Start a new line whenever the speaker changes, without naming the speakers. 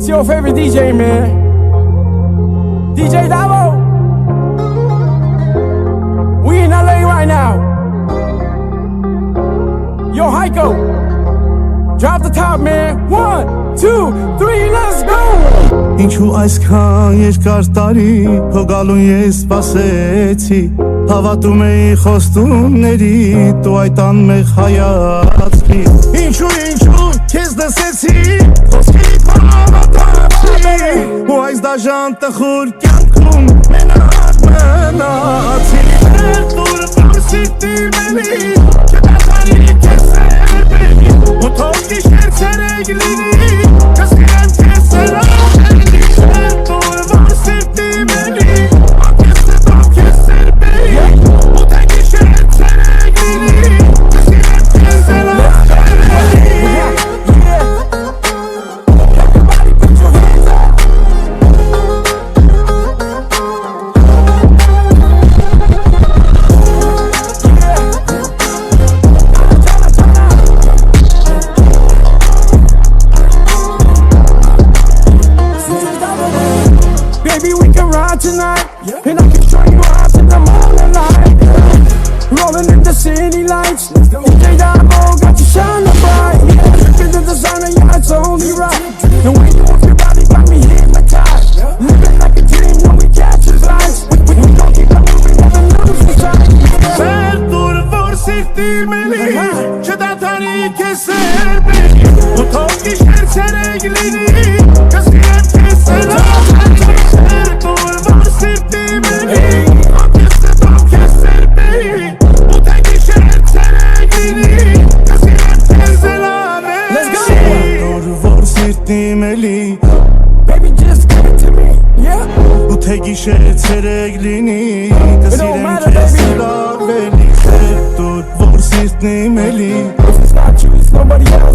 It's your favorite DJ, man. DJ Davo. We in LA right now. Yo, Heiko. Drop the top, man. 1, 2, 3, let's go.
Ինչու այսքան երկար տարի քո գալուն ես սպասեցի Հավատում էի խոստումների դու այդ անմեղ հայացքի Ինչու քեզ դսեցի խոսքի հավատացի ու այս դաժան տխուր կյանքում մենակ մնացի Դուր սիրտի մելի չդասանի քեզ սերբերի ու թող գիշեր ցերեկ լինի կսկրեմ քեզ սրավ
Tonight, and I can show you out in the morning light. Rolling in the city lights. DJ Davo got you shining bright. Looking at the designer, yeah, it's only right. The way you move your body got me hypnotized. Living like a dream when we catch his eyes. We don't keep on moving, never lose the sight. Verdur vorsitti meli, çedatani keser beni. Bu tok işler sereglini, kasiyem keser. Baby, just give it to me, yeah.
Ու թե գիշեր ցերեկ լինի կսիրեմ քեզ լավելի Դու որ սիրտն իմ էլի
If it's not you, it's nobody else